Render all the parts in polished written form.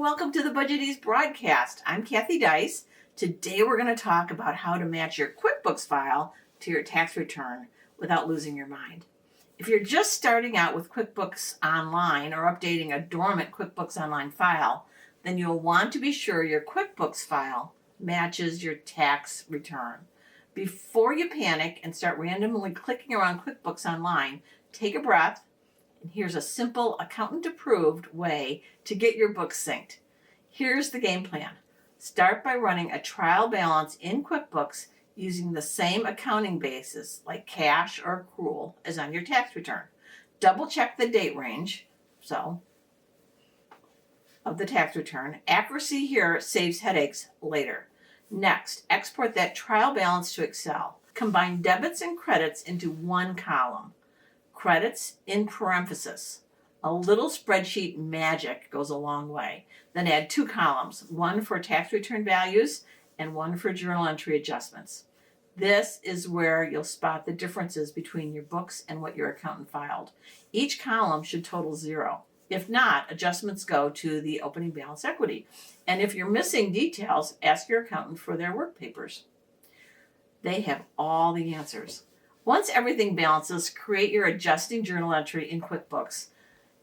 welcome to the BudgetEase broadcast. I'm Kathy Dice. Today we're going to talk about how to match your QuickBooks file to your tax return without losing your mind. If you're just starting out with QuickBooks Online or updating a dormant QuickBooks Online file, then you'll want to be sure your QuickBooks file matches your tax return. Before you panic and start randomly clicking around QuickBooks Online, take a breath. And here's a simple accountant-approved way to get your books synced. Here's the game plan. Start by running a trial balance in QuickBooks using the same accounting basis like cash or accrual as on your tax return. Double check the date range, of the tax return. Accuracy here saves headaches later. Next, export that trial balance to Excel. Combine debits and credits into one column. Credits in parentheses. A little spreadsheet magic goes a long way. Then add two columns, one for tax return values and one for journal entry adjustments. This is where you'll spot the differences between your books and what your accountant filed. Each column should total 0. If not, adjustments go to the opening balance equity. And if you're missing details, ask your accountant for their work papers. They have all the answers. Once everything balances, create your adjusting journal entry in QuickBooks.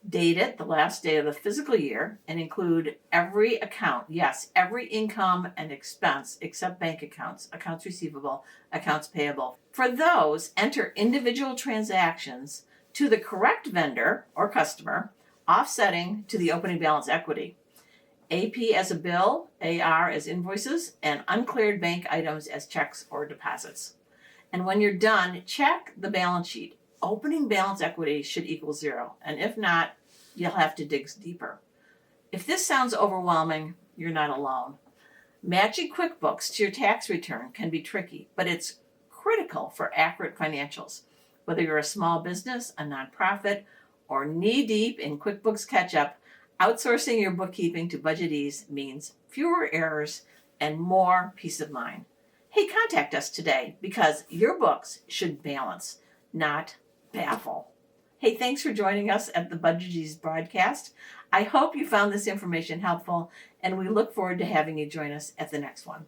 Date it the last day of the fiscal year and include every account, yes, every income and expense except bank accounts, accounts receivable, accounts payable. For those, enter individual transactions to the correct vendor or customer, offsetting to the opening balance equity. AP as a bill, AR as invoices, and uncleared bank items as checks or deposits. And when you're done, check the balance sheet. Opening balance equity should equal 0. And if not, you'll have to dig deeper. If this sounds overwhelming, you're not alone. Matching QuickBooks to your tax return can be tricky, but it's critical for accurate financials. Whether you're a small business, a nonprofit, or knee-deep in QuickBooks catch-up, outsourcing your bookkeeping to BudgetEase means fewer errors and more peace of mind. Hey, contact us today because your books should balance, not baffle. Hey, thanks for joining us at the BudgetEase broadcast. I hope you found this information helpful, and we look forward to having you join us at the next one.